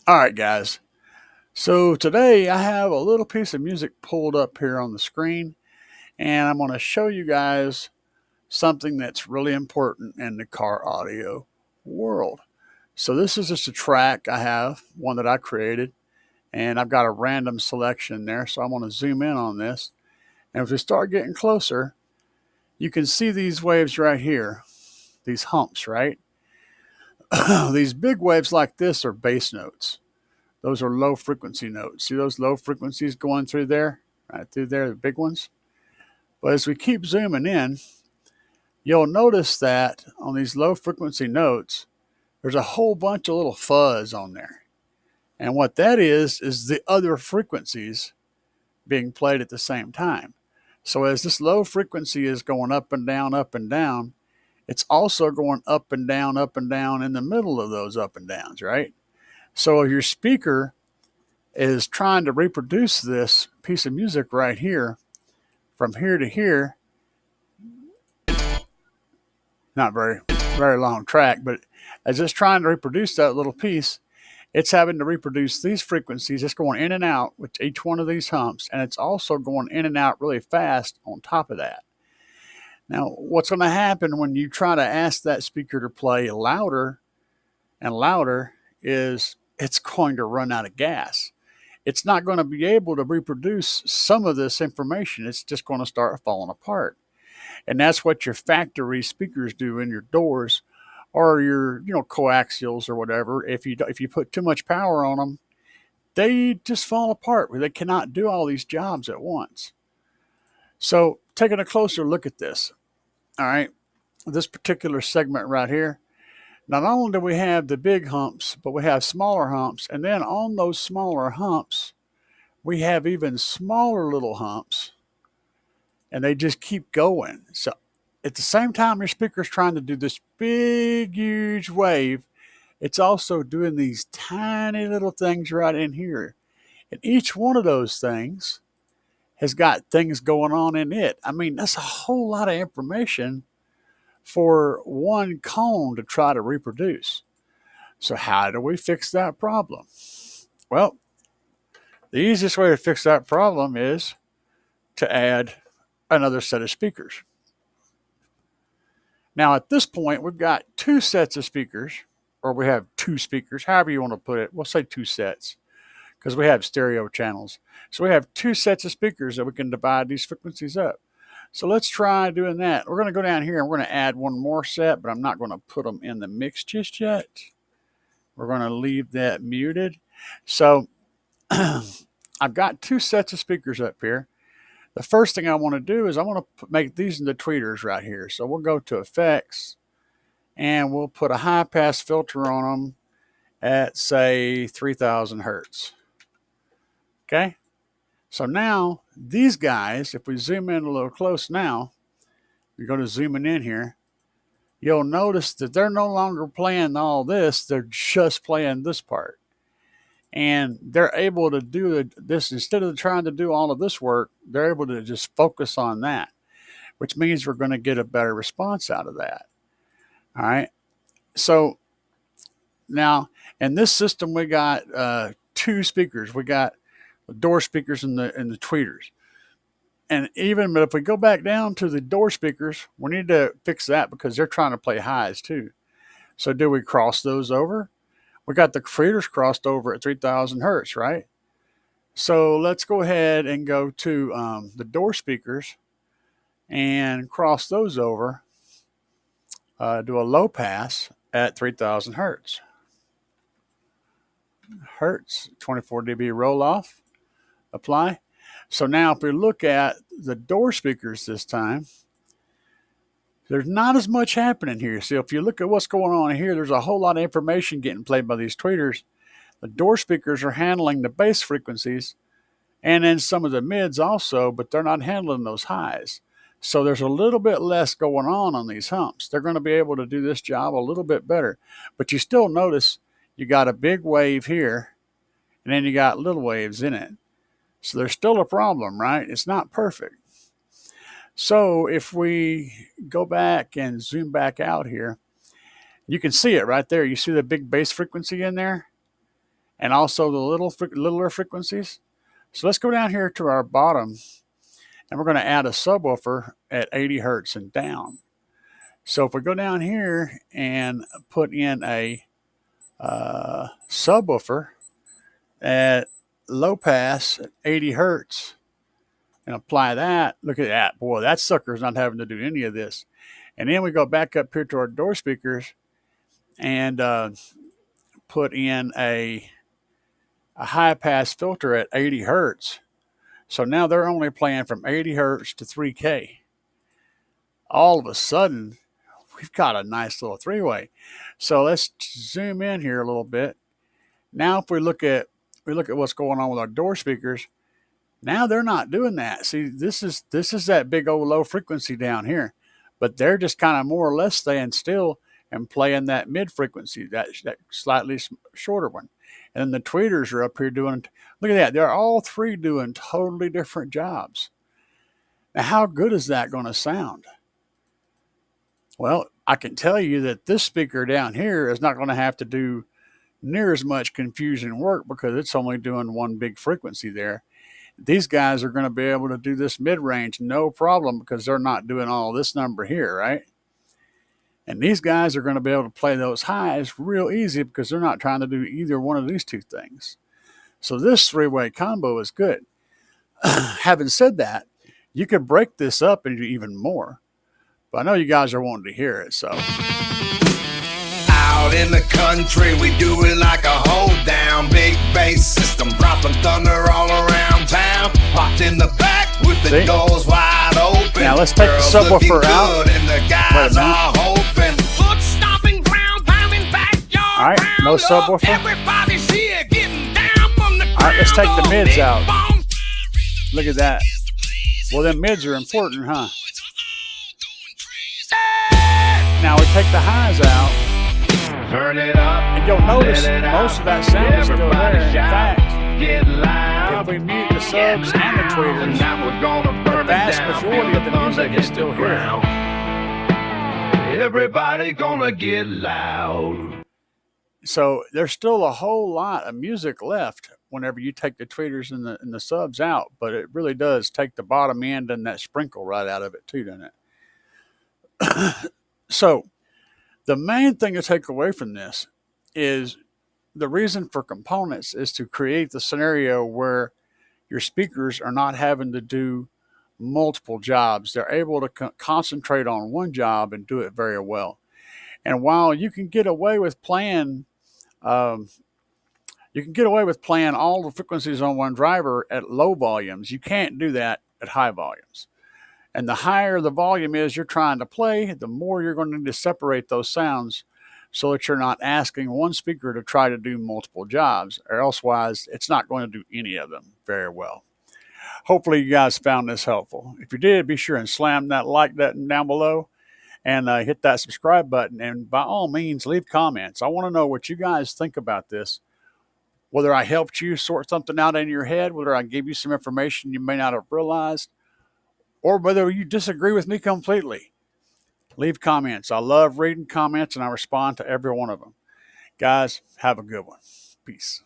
All right, guys. So today I have a little piece of music pulled up here on the screen, and I'm going to show you guys something that's really important in the car audio world. So this is just a track I have, one that I created, and I've got a random selection there. So I'm going to zoom in on this. And if we start getting closer, you can see these waves right here, these humps, right? These big waves like this are bass notes. Those are low frequency notes. See those low frequencies going through there? Right through there, the big ones. But as we keep zooming in, you'll notice that on these low frequency notes, there's a whole bunch of little fuzz on there. And what that is the other frequencies being played at the same time. So as this low frequency is going up and down, it's also going up and down in the middle of those up and downs, right? So if your speaker is trying to reproduce this piece of music right here from here to here, not very long track, but as it's trying to reproduce that little piece, it's having to reproduce these frequencies. It's going in and out with each one of these humps, and it's also going in and out really fast on top of that. Now, what's going to happen when you try to ask that speaker to play louder and louder is it's going to run out of gas. It's not going to be able to reproduce some of this information. It's just going to start falling apart. And that's what your factory speakers do in your doors or your, coaxials or whatever. If you put too much power on them, they just fall apart. They cannot do all these jobs at once. So, taking a closer look at this, all right, this particular segment right here, not only do we have the big humps, but we have smaller humps. And then on those smaller humps, we have even smaller little humps, and they just keep going. So at the same time your speaker's trying to do this big, huge wave, it's also doing these tiny little things right in here. And each one of those things has got things going on in it. I mean, that's a whole lot of information for one cone to try to reproduce. So, how do we fix that problem? Well, the easiest way to fix that problem is to add another set of speakers. Now, at this point, we've got two sets of speakers, or we have two speakers, however you want to put it. We'll say two sets because we have stereo channels. So we have two sets of speakers that we can divide these frequencies up. So let's try doing that. We're going to go down here and we're going to add one more set, but I'm not going to put them in the mix just yet. We're going to leave that muted. So I've got two sets of speakers up here. The first thing I want to do is I want to make these into tweeters right here. So we'll go to effects and we'll put a high pass filter on them at say 3000 hertz. Okay. So now these guys, if we zoom in a little close now, we go to zooming in here, you'll notice that they're no longer playing all this. They're just playing this part. And they're able to do this instead of trying to do all of this work, they're able to just focus on that, which means we're going to get a better response out of that. All right. So now in this system, we got two speakers. We got the door speakers and the tweeters. And but if we go back down to the door speakers, we need to fix that because they're trying to play highs too. So do we cross those over? We got the tweeters crossed over at 3000 hertz, right? So let's go ahead and go to the door speakers and cross those over. Do a low pass at 3000 hertz. 24 dB roll off, apply. So now if we look at the door speakers this time, there's not as much happening here. So if you look at what's going on here, there's a whole lot of information getting played by these tweeters. The door speakers are handling the bass frequencies and then some of the mids also, but they're not handling those highs. So there's a little bit less going on these humps. They're going to be able to do this job a little bit better. But you still notice you got a big wave here, and then you got little waves in it. So there's still a problem, right? It's not perfect. So if we go back and zoom back out here, you can see it right there. You see the big bass frequency in there? and also the littler frequencies. So let's go down here to our bottom, and we're going to add a subwoofer at 80 hertz and down. So if we go down here and put in a subwoofer at low pass at 80 hertz and apply that, look at that. Boy, that sucker's not having to do any of this. And then we go back up here to our door speakers and put in a high pass filter at 80 hertz. So now they're only playing from 80 hertz to 3K. All of a sudden, we've got a nice little three-way. So let's zoom in here a little bit. Now if we look at what's going on with our door speakers, now they're not doing that. See, this is that big old low frequency down here, but they're just kind of more or less staying still and playing that mid frequency, that slightly shorter one. And then the tweeters are up here doing, look at that, they're all three doing totally different jobs. Now, how good is that going to sound? Well, I can tell you that this speaker down here is not going to have to do near as much confusion work because it's only doing one big frequency there. These guys are going to be able to do this mid-range no problem because they're not doing all this number here, right? And these guys are going to be able to play those highs real easy because they're not trying to do either one of these two things. So this three-way combo is good. Having said that, you could break this up into even more. But I know you guys are wanting to hear it, so. Out in the country, we do it like a hold down. Big bass system, dropping thunder all around town. Locked in the back with the doors wide open. Now let's take the subwoofer out. And the guys are hoping. Foot stomping, ground pounding, backyard. All right, no subwoofer. Everybody's here getting down from the ground. All right, let's take the mids out. Look at that. Well, them mids are important, huh? Now we take the highs out. Turn it up. And you'll notice most of that sound is still there. In fact, if we mute the subs and the tweeters, the vast majority of the music is still here. Everybody gonna get loud. So there's still a whole lot of music left whenever you take the tweeters and the subs out, but it really does take the bottom end and that sprinkle right out of it too, doesn't it? So the main thing to take away from this is the reason for components is to create the scenario where your speakers are not having to do multiple jobs. They're able to concentrate on one job and do it very well. And while you can get away with playing, all the frequencies on one driver at low volumes, you can't do that at high volumes. And the higher the volume is you're trying to play, the more you're going to need to separate those sounds so that you're not asking one speaker to try to do multiple jobs, or elsewise it's not going to do any of them very well. Hopefully you guys found this helpful. If you did, be sure and slam that like button down below and hit that subscribe button. And by all means, leave comments. I want to know what you guys think about this. Whether I helped you sort something out in your head, whether I gave you some information you may not have realized, or whether you disagree with me completely. Leave comments. I love reading comments and I respond to every one of them. Guys, have a good one. Peace.